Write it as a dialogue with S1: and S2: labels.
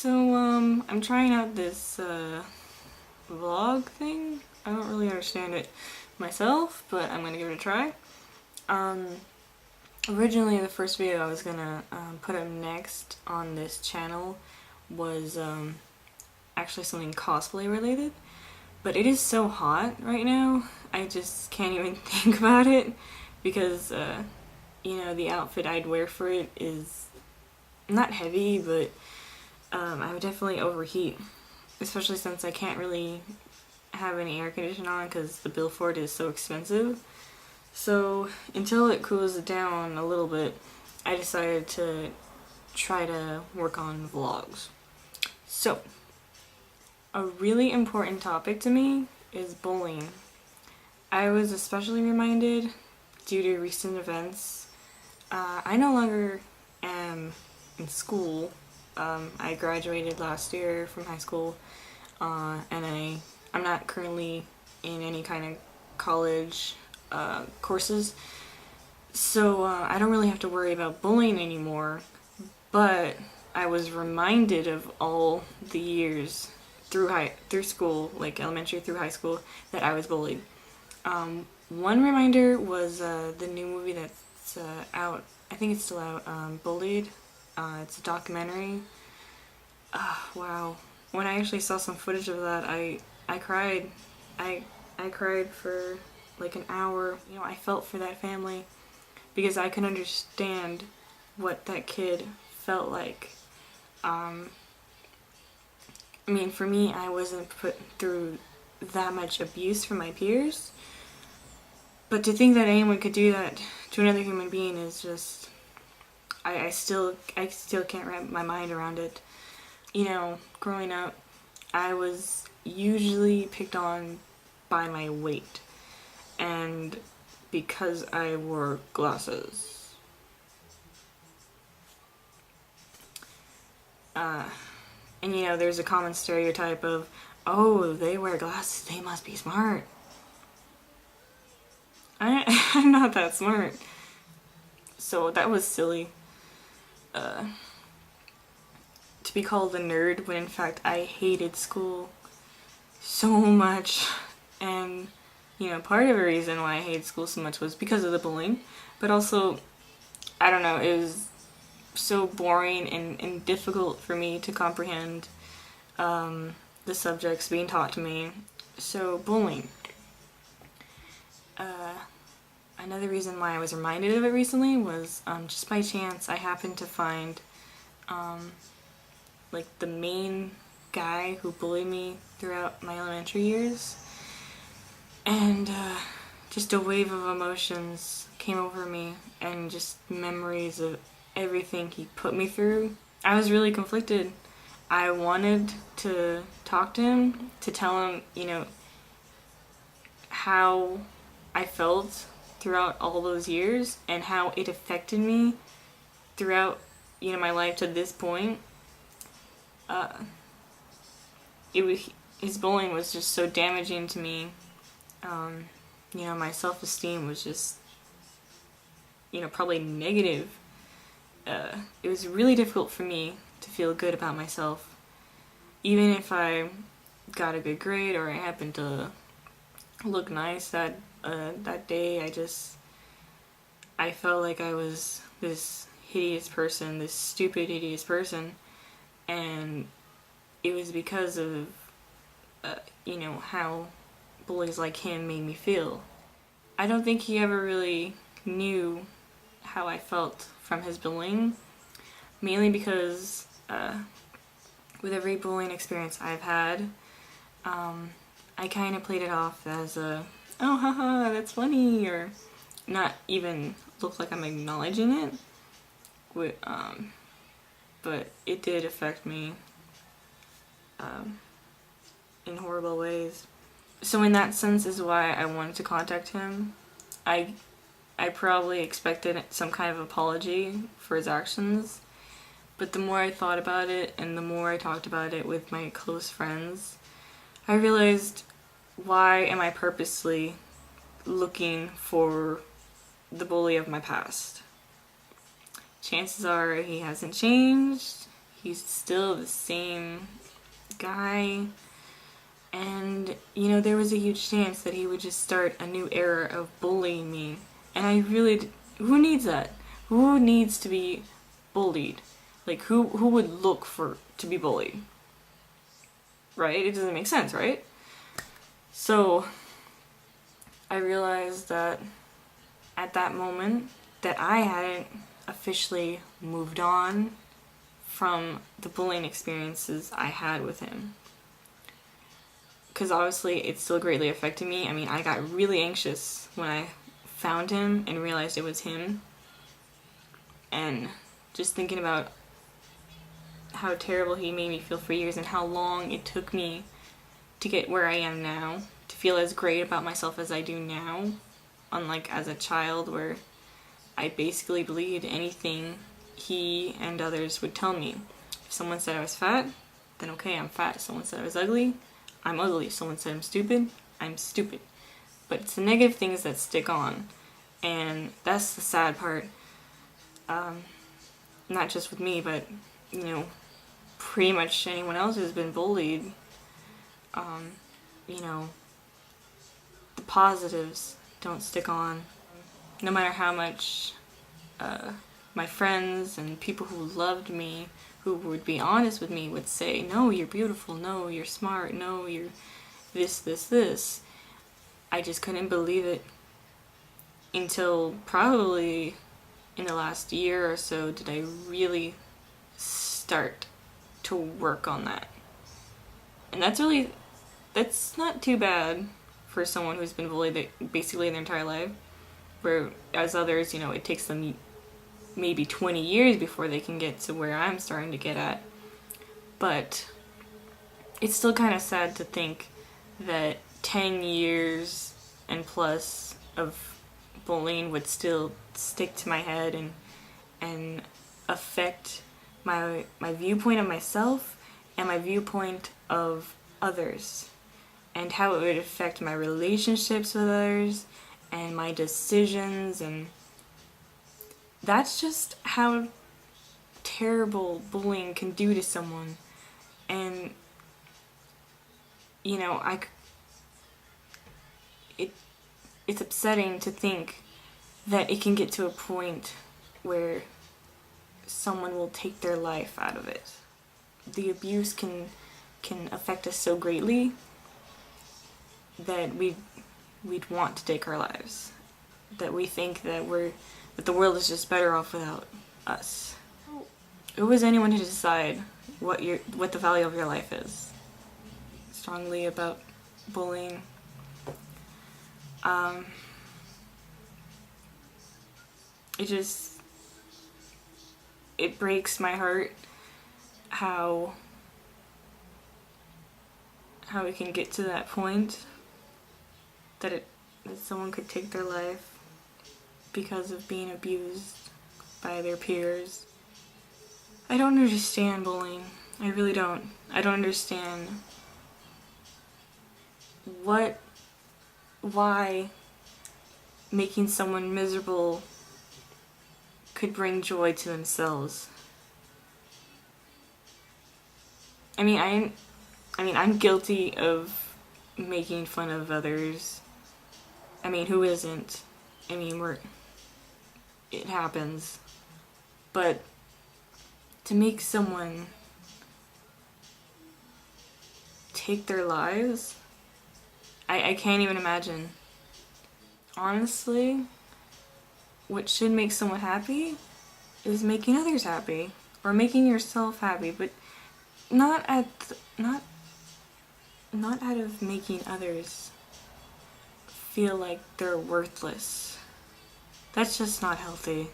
S1: I'm trying out this vlog thing. I don't really understand it myself, but I'm gonna give it a try. Originally the first video I was gonna put up next on this channel was actually something cosplay related, but it is so hot right now, I just can't even think about it because, you know, the outfit I'd wear for it is not heavy, but I would definitely overheat, especially since I can't really have any air conditioning on because the bill for it is so expensive. So until it cools down a little bit, I decided to try to work on vlogs. So a really important topic to me is bullying. I was especially reminded due to recent events. I no longer am in school. I graduated last year from high school, and I'm not currently in any kind of college courses, so I don't really have to worry about bullying anymore, but I was reminded of all the years through school, like elementary through high school, that I was bullied. One reminder was the new movie that's out, I think it's still out, Bullied. It's a documentary. Wow. When I actually saw some footage of that, I cried. I cried for like an hour. You know, I felt for that family because I could understand what that kid felt like. I mean, for me, I wasn't put through that much abuse from my peers, but to think that anyone could do that to another human being is just, I still can't wrap my mind around it. You know, growing up, I was usually picked on by my weight, and because I wore glasses. And you know, there's a common stereotype of, oh, they wear glasses, they must be smart. I'm not that smart. So that was silly. To be called a nerd when in fact I hated school so much. And, you know, part of the reason why I hated school so much was because of the bullying, but also, I don't know, it was so boring and difficult for me to comprehend the subjects being taught to me. So bullying. Another reason why I was reminded of it recently was just by chance I happened to find like the main guy who bullied me throughout my elementary years, and just a wave of emotions came over me and just memories of everything he put me through. I was really conflicted. I wanted to talk to him, to tell him, you know, how I felt throughout all those years and how it affected me throughout, you know, my life to this point. His bullying was just so damaging to me. You know, my self-esteem was just, you know, probably negative. It was really difficult for me to feel good about myself. Even if I got a good grade or I happened to look nice that day, I felt like I was this hideous person, this stupid, hideous person, and it was because of, you know, how bullies like him made me feel. I don't think he ever really knew how I felt from his bullying, mainly because with every bullying experience I've had, I kind of played it off as a, oh haha, that's funny, or not even look like I'm acknowledging it. But it did affect me in horrible ways. So in that sense is why I wanted to contact him. I probably expected some kind of apology for his actions, but the more I thought about it and the more I talked about it with my close friends, I realized, why am I purposely looking for the bully of my past? Chances are he hasn't changed. He's still the same guy. And, you know, there was a huge chance that he would just start a new era of bullying me. And I really, who needs that? Who needs to be bullied? Like, who would look for to be bullied? Right? It doesn't make sense, right? So, I realized that at that moment that I hadn't officially moved on from the bullying experiences I had with him. Because obviously it still greatly affected me. I mean, I got really anxious when I found him and realized it was him. And just thinking about how terrible he made me feel for years and how long it took me to get where I am now, to feel as great about myself as I do now, unlike as a child where I basically believed anything he and others would tell me. If someone said I was fat, then okay, I'm fat. If someone said I was ugly, I'm ugly. If someone said I'm stupid. But it's the negative things that stick on, and that's the sad part. Not just with me, but, you know, pretty much anyone else who's been bullied. You know, the positives don't stick on. No matter how much my friends and people who loved me, who would be honest with me, would say, no, you're beautiful, no, you're smart, no, you're this. I just couldn't believe it until probably in the last year or so did I really start to work on that. And that's not too bad for someone who's been bullied basically their entire life. Whereas others, you know, it takes them maybe 20 years before they can get to where I'm starting to get at. But it's still kind of sad to think that 10 years and plus of bullying would still stick to my head and affect my viewpoint of myself and my viewpoint of others, and how it would affect my relationships with others and my decisions. And that's just how terrible bullying can do to someone. And you know, it's upsetting to think that it can get to a point where someone will take their life out of it. The abuse can affect us so greatly that we'd want to take our lives. That we think that the world is just better off without us. Who is anyone to decide what the value of your life is? Strongly about bullying. It breaks my heart how it can get to that point that someone could take their life because of being abused by their peers. I don't understand bullying. I really don't. I don't understand why making someone miserable could bring joy to themselves. I mean, I'm guilty of making fun of others. I mean, who isn't? I mean, it happens. But to make someone take their lives, I can't even imagine. Honestly, what should make someone happy is making others happy, or making yourself happy, but not out of making others feel like they're worthless. That's just not healthy.